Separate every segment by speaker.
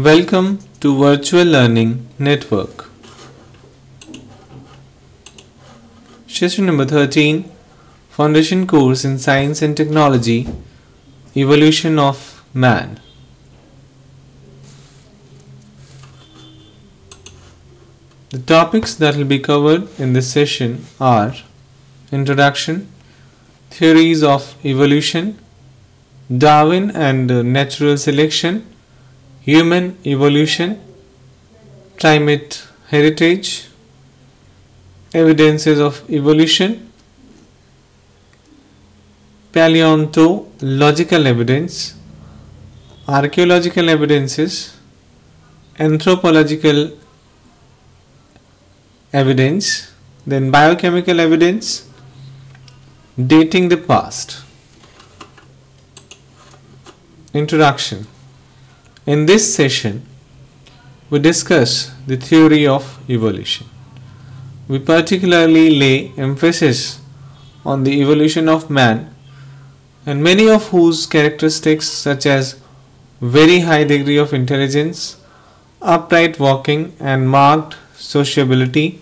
Speaker 1: Welcome to Virtual Learning Network. Session number 13, Foundation Course in Science and Technology, Evolution of Man. The topics that will be covered in this session are Introduction, Theories of Evolution, Darwin and Natural Selection, Human Evolution, Primate Heritage, Evidences of Evolution, Paleontological Evidence, Archaeological Evidences, Anthropological Evidence, then Biochemical Evidence, Dating the Past. Introduction. In this session, we discuss the theory of evolution. We particularly lay emphasis on the evolution of man, and many of whose characteristics such as very high degree of intelligence, upright walking and marked sociability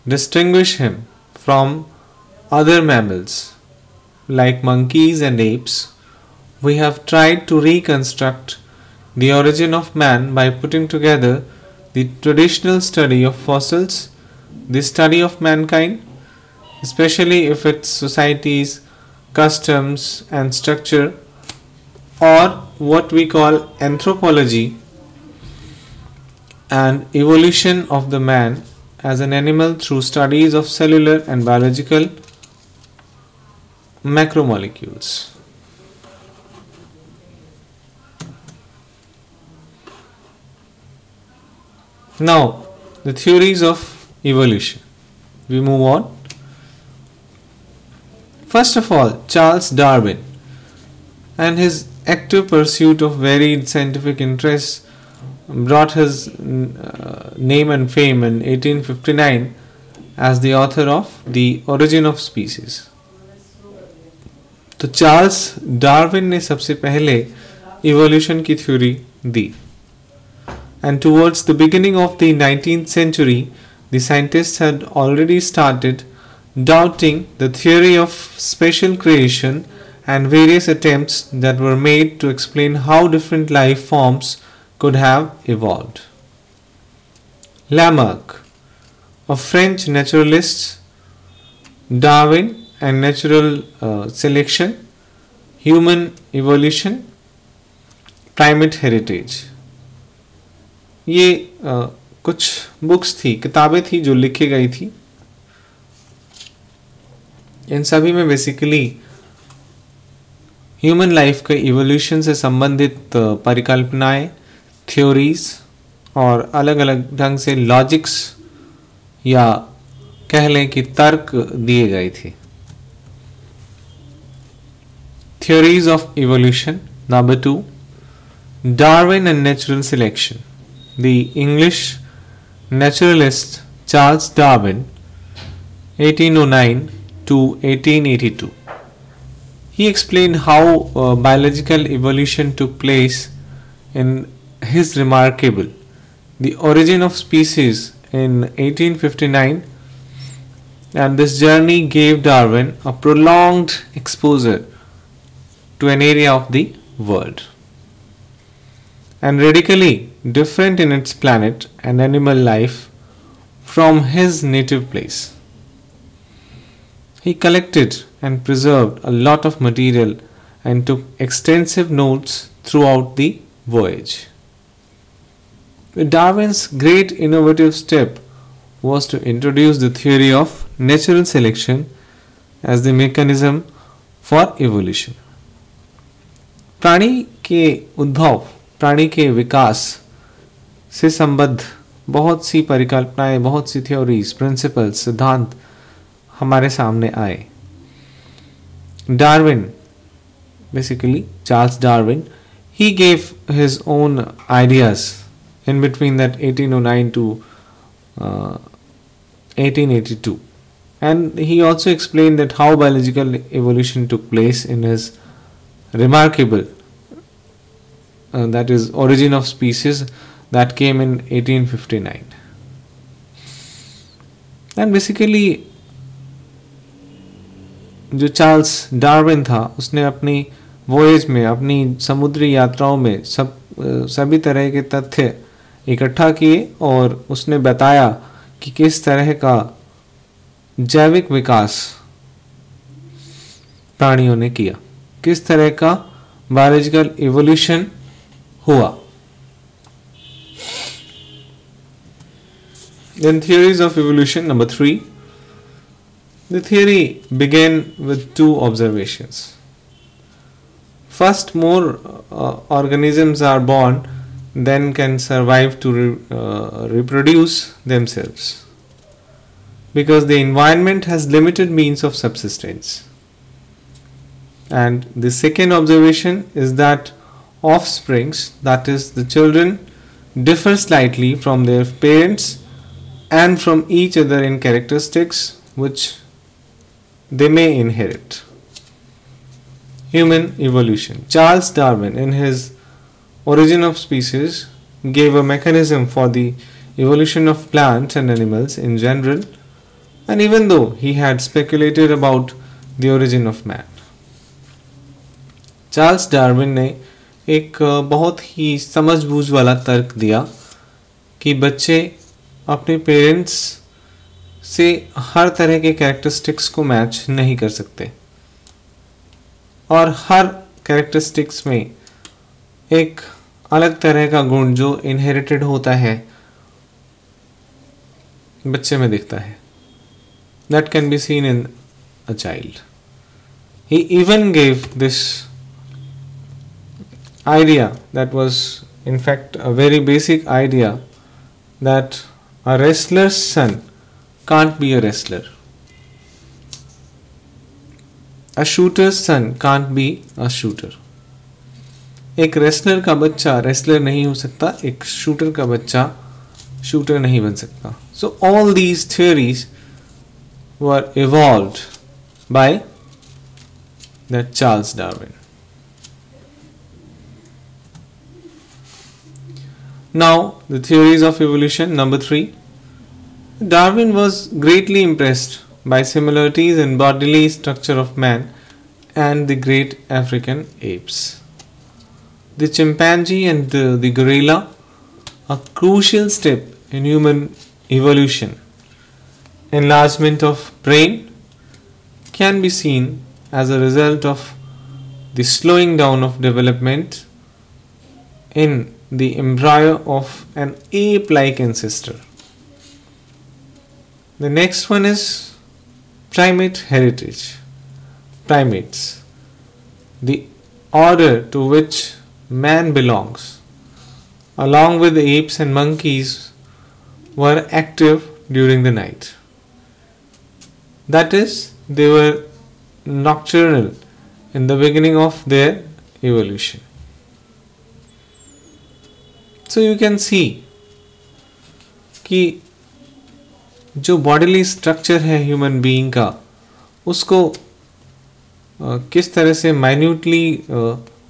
Speaker 1: distinguish him from other mammals like monkeys and apes. We have tried to reconstruct the origin of man by putting together the traditional study of fossils, the study of mankind, especially if its societies, customs and structure, or what we call anthropology, and evolution of the man as an animal through studies of cellular and biological macromolecules. Now, the theories of evolution. We move on. First of all, Charles Darwin and his active pursuit of varied scientific interests brought his name and fame in 1859 as the author of The Origin of Species. तो Charles Darwin ने सबसे पहले evolution की theory the. And towards the beginning of the 19th century, the scientists had already started doubting the theory of special creation and various attempts that were made to explain how different life forms could have evolved. Lamarck, a French naturalist, Darwin and natural selection, human evolution, primate heritage. ये कुछ books थी, किताबें थी जो लिखी गई थी. इन सभी में बेसिकली ह्यूमन लाइफ के इवोल्यूशन से संबंधित परिकल्पनाएं, थ्योरीज और अलग अलग ढंग से लॉजिक्स या कह लें कि तर्क दिए गए थे. Theories of evolution. Number 2, Darwin and natural selection. The English naturalist Charles Darwin, 1809 to 1882. He explained how biological evolution took place in his remarkable The Origin of Species in 1859, and this journey gave Darwin a prolonged exposure to an area of the world and radically different in its planet and animal life from his native place. He collected and preserved a lot of material and took extensive notes throughout the voyage. Darwin's great innovative step was to introduce the theory of natural selection as the mechanism for evolution. प्राणी के उद्भव, प्राणी के विकास से संबद्ध बहुत सी परिकल्पनाएं, बहुत सी theories, principles, सिद्धांत हमारे सामने आए. Darwin, basically Charles Darwin, he gave his own ideas in between that 1809 to 1882, and he also explained that how biological evolution took place in his remarkable that is Origin of Species, that came in 1859. And basically जो Charles Darwin था उसने अपनी voyage में, अपनी समुद्री यात्राओं में सभी तरह के तथ्य इकट्ठा किए और उसने बताया कि किस तरह का जैविक विकास प्राणियों ने किया, किस तरह का बायोलॉजिकल इवोल्यूशन हुआ. Then theories of evolution number 3. The theory began with 2 observations. First, more organisms are born than can survive to reproduce themselves because the environment has limited means of subsistence. And the second observation is that offsprings, that is the children, differ slightly from their parents and from each other in characteristics which they may inherit. Human evolution. Charles Darwin, in his Origin of Species, gave a mechanism for the evolution of plants and animals in general, and even though he had speculated about the origin of man. Charles Darwin ने एक बहुत ही समझबूझ वाला तर्क दिया कि बच्चे अपने पेरेंट्स से हर तरह के कैरेक्टरिस्टिक्स को मैच नहीं कर सकते और हर कैरेक्टरिस्टिक्स में एक अलग तरह का गुण जो इनहेरिटेड होता है बच्चे में दिखता है. That can be seen in a child. He even gave this idea that was in fact a very basic idea that a wrestler's son can't be a wrestler. A shooter's son can't be a shooter. एक wrestler का बच्चा wrestler नहीं हो सकता, एक shooter का बच्चा shooter नहीं बन सकता. So all these theories were evolved by that Charles Darwin. Now the theories of evolution number 3. Darwin was greatly impressed by similarities in bodily structure of man and the great African apes. The chimpanzee and the gorilla, a crucial step in human evolution. Enlargement of brain can be seen as a result of the slowing down of development in the embryo of an ape-like ancestor. The next one is primate heritage. Primates, the order to which man belongs, along with the apes and monkeys, were active during the night. That is, they were nocturnal in the beginning of their evolution. So you can see कि जो bodily structure है human being का उसको किस तरह से minutely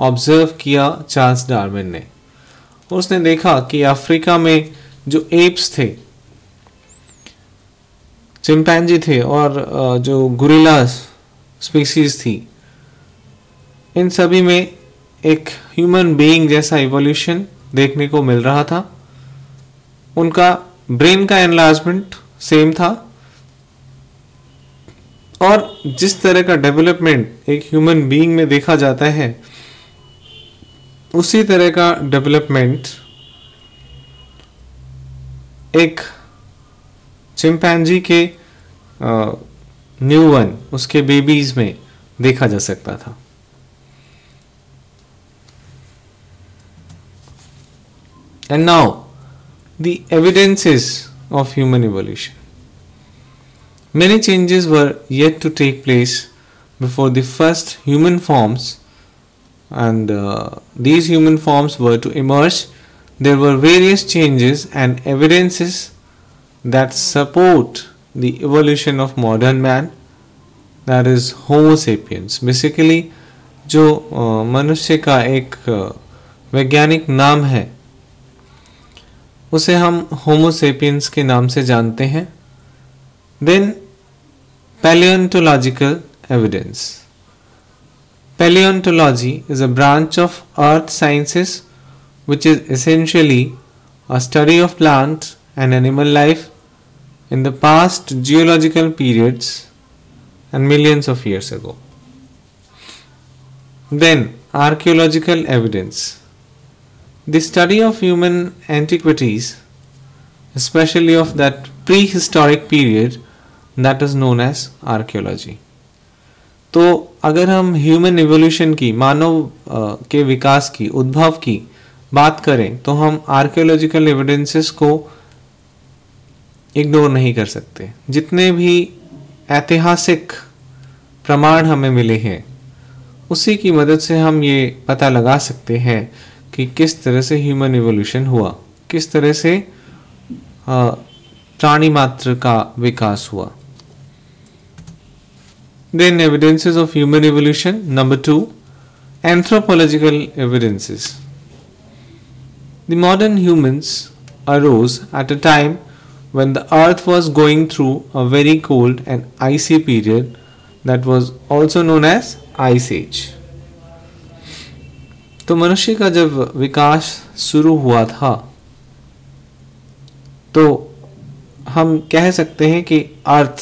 Speaker 1: observe किया Charles Darwin ने, और उसने देखा कि अफ्रीका में जो एप्स थे, चिंपैंजी थे और जो गुरिल्ला स्पीसीज थी, इन सभी में एक ह्यूमन बीइंग जैसा इवोल्यूशन देखने को मिल रहा था. उनका ब्रेन का एनलार्जमेंट सेम था और जिस तरह का डेवलपमेंट एक ह्यूमन बीइंग में देखा जाता है उसी तरह का डेवलपमेंट एक चिंपैंजी के न्यूबॉर्न उसके बेबीज में देखा जा सकता था. And now the evidences of human evolution. Many changes were yet to take place before the first human forms, and these human forms were to emerge. There were various changes and evidences that support the evolution of modern man, that is Homo sapiens. Basically जो मनुष्य का एक वैज्ञानिक नाम है उसे हम होमो sapiens के नाम से जानते हैं। Then paleontological evidence. Paleontology is a branch of earth sciences which is essentially a study of plant and animal life in the past geological periods and millions of years ago. Then, archaeological evidence. The study of human antiquities, especially of that prehistoric period, that is known as archaeology. तो अगर हम human evolution की, मानव के विकास की, उद्भव की बात करें तो हम आर्कियोलॉजिकल एविडेंसेस को इग्नोर नहीं कर सकते। जितने भी ऐतिहासिक प्रमाण हमें मिले हैं उसी की मदद से हम ये पता लगा सकते हैं कि किस तरह से ह्यूमन इवोल्यूशन हुआ, किस तरह से प्राणी मात्र का विकास हुआ। Then evidences of human evolution. Number 2, anthropological evidences. The modern humans arose at a time when the earth was going through a very cold and icy period that was also known as Ice Age. तो मनुष्य का जब विकास शुरू हुआ था तो हम कह सकते हैं कि अर्थ,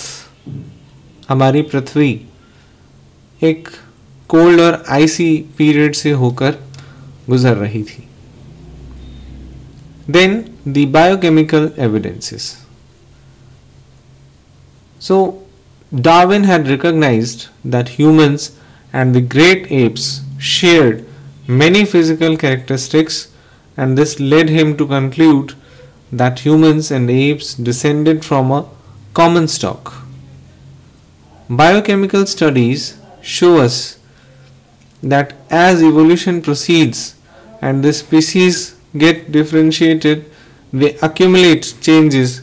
Speaker 1: हमारी पृथ्वी, एक कोल्ड और आइसी पीरियड से होकर गुजर रही थी। Then the biochemical evidences. So Darwin had recognized that humans and the great apes shared many physical characteristics, and this led him to conclude that humans and apes descended from a common stock. Biochemical studies show us that as evolution proceeds and the species get differentiated, they accumulate changes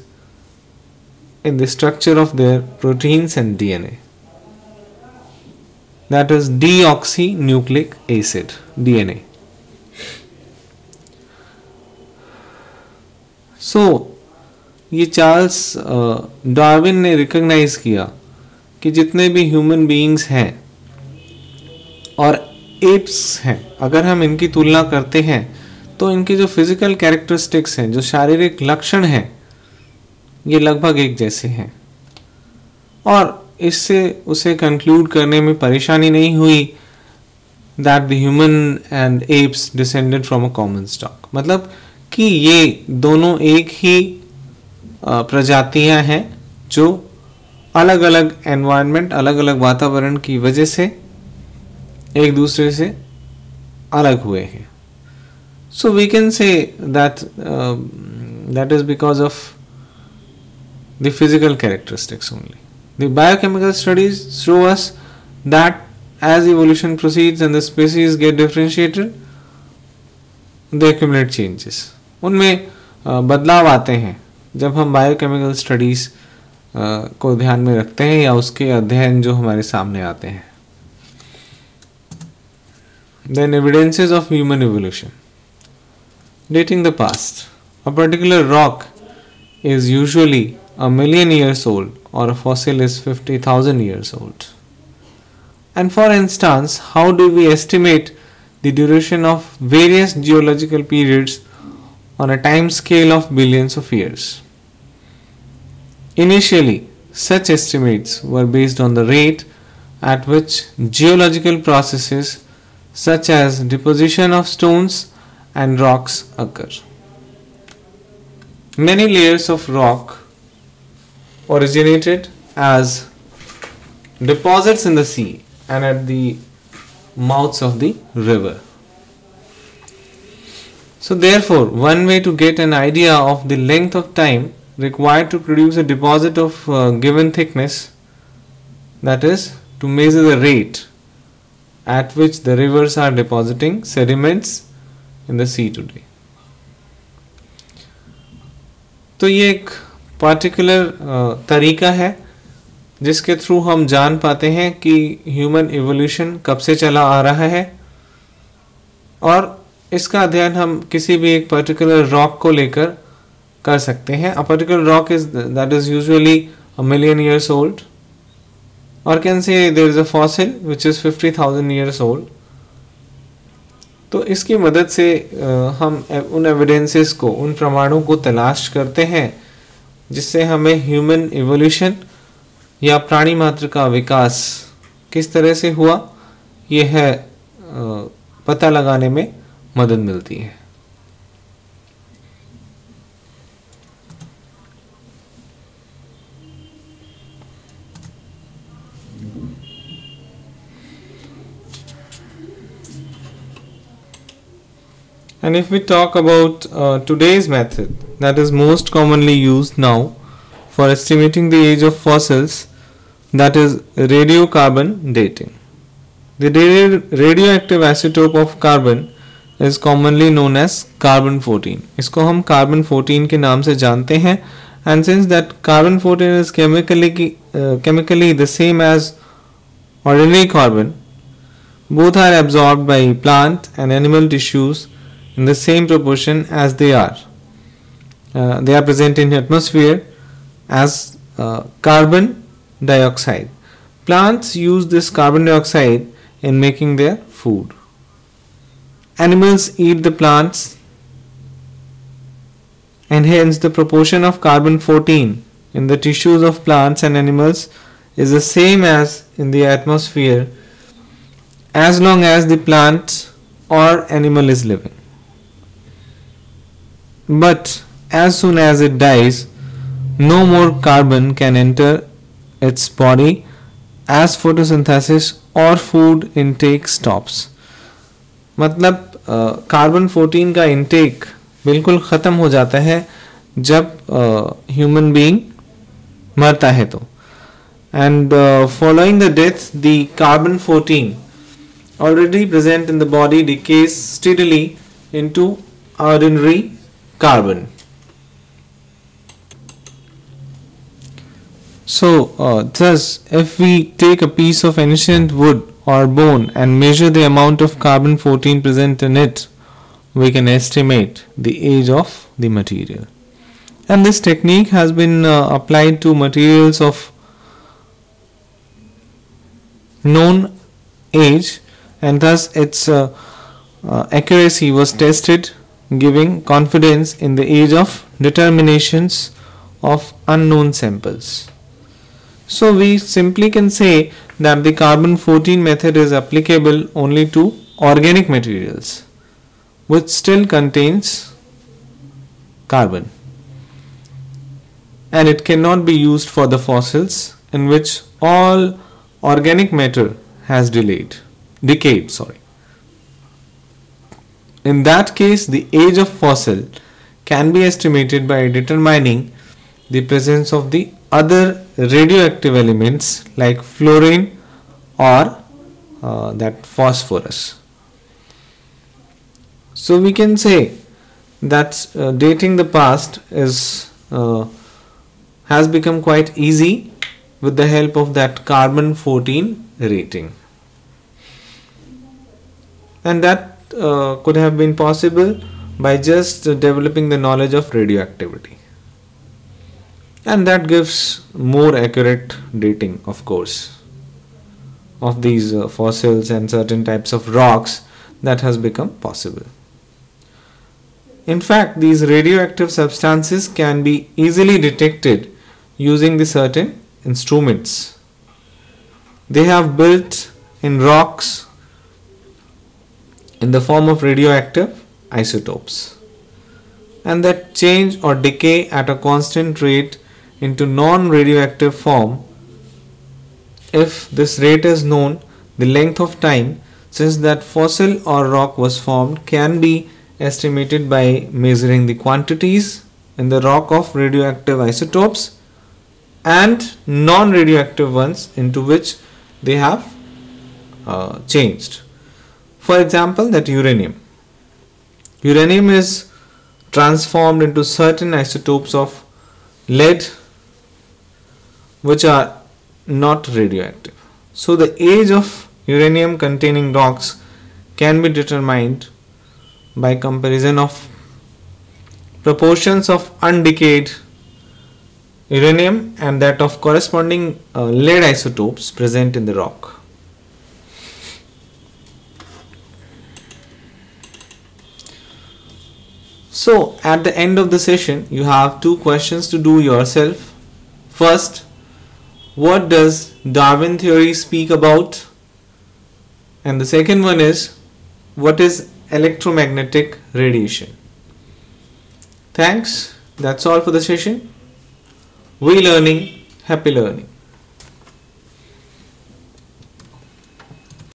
Speaker 1: in the structure of their proteins and DNA. That is deoxynucleic acid, DNA. So, ये Charles Darwin ने recognise किया कि जितने भी human beings हैं और apps हैं, अगर हम इनकी तुलना करते हैं तो इनकी जो फिजिकल कैरेक्टरिस्टिक्स हैं, जो शारीरिक लक्षण हैं, ये लगभग एक जैसे हैं। और इससे उसे कंक्लूड करने में परेशानी नहीं हुई that the human and apps descended from a common stock, मतलब कि ये दोनों एक ही प्रजातियां हैं जो अलग अलग एनवायरनमेंट, अलग अलग वातावरण की वजह से एक दूसरे से अलग हुए हैं। So we can say that that is because of the physical characteristics only. The biochemical studies show us that as evolution proceeds and the species get differentiated, they accumulate changes. उनमें बदलाव आते हैं जब हम बायोकेमिकल स्टडीज को ध्यान में रखते हैं या उसके अध्ययन जो हमारे सामने आते हैं। Then evidences of human evolution. Dating the past. A particular rock is usually a million years old or a fossil is 50,000 years old. And for instance, how do we estimate the duration of various geological periods on a time scale of billions of years? Initially, such estimates were based on the rate at which geological processes such as deposition of stones and rocks occur. Many layers of rock originated as deposits in the sea and at the mouths of the river. So therefore, one way to get an idea of the length of time required to produce a deposit of given thickness, that is, to measure the rate at which the rivers are depositing sediments in the sea today. तो ये एक particular तरीका है जिसके through हम जान पाते हैं कि ह्यूमन इवोल्यूशन कब से चला आ रहा है और इसका अध्ययन हम किसी भी एक पर्टिकुलर रॉक को लेकर कर सकते हैं. A particular rock is that is usually a million years old, or can say there is a fossil which is 50,000 years old. तो इसकी मदद से हम उन एविडेंसेस को, उन प्रमाणों को तलाश करते हैं जिससे हमें ह्यूमन इवोल्यूशन या प्राणी मात्र का विकास किस तरह से हुआ यह पता लगाने में मदद मिलती है. And if we talk about today's method that is most commonly used now for estimating the age of fossils, that is radiocarbon dating. The radioactive isotope of carbon is commonly known as carbon 14. इसको हम carbon 14 के नाम से जानते हैं. And since that carbon 14 is chemically the same as ordinary carbon, both are absorbed by plant and animal tissues in the same proportion as they are. They are present in the atmosphere as carbon dioxide. Plants use this carbon dioxide in making their food. Animals eat the plants, and hence the proportion of carbon 14 in the tissues of plants and animals is the same as in the atmosphere as long as the plant or animal is living. But as soon as it dies, no more carbon can enter its body as photosynthesis or food intake stops. मतलब carbon 14 का intake बिल्कुल ख़त्म हो जाता है जब human being मरता है तो. And following the death the carbon 14 already present in the body decays steadily into ordinary carbon. So thus if we take a piece of ancient wood or bone and measure the amount of carbon 14 present in it, we can estimate the age of the material. And this technique has been applied to materials of known age, and thus its accuracy was tested, giving confidence in the age of determinations of unknown samples. So we simply can say that the carbon 14 method is applicable only to organic materials which still contains carbon, and it cannot be used for the fossils in which all organic matter has decayed. In that case, the age of fossil can be estimated by determining the presence of the other radioactive elements like fluorine or that phosphorus. So we can say that dating the past has become quite easy with the help of that carbon 14 rating, and that could have been possible by just developing the knowledge of radioactivity, and that gives more accurate dating, of course, of these fossils and certain types of rocks. That has become possible. In fact, these radioactive substances can be easily detected using the certain instruments. They have built in rocks in the form of radioactive isotopes, and that change or decay at a constant rate into non-radioactive form. If this rate is known, the length of time since that fossil or rock was formed can be estimated by measuring the quantities in the rock of radioactive isotopes and non-radioactive ones into which they have changed. For example, that uranium is transformed into certain isotopes of lead which are not radioactive. So the age of uranium containing rocks can be determined by comparison of proportions of undecayed uranium and that of corresponding lead isotopes present in the rock. So at the end of the session you have two questions to do yourself. First, what does Darwin theory speak about? And the second one is, what is electromagnetic radiation? Thanks. That's all for the session. We learning, happy learning.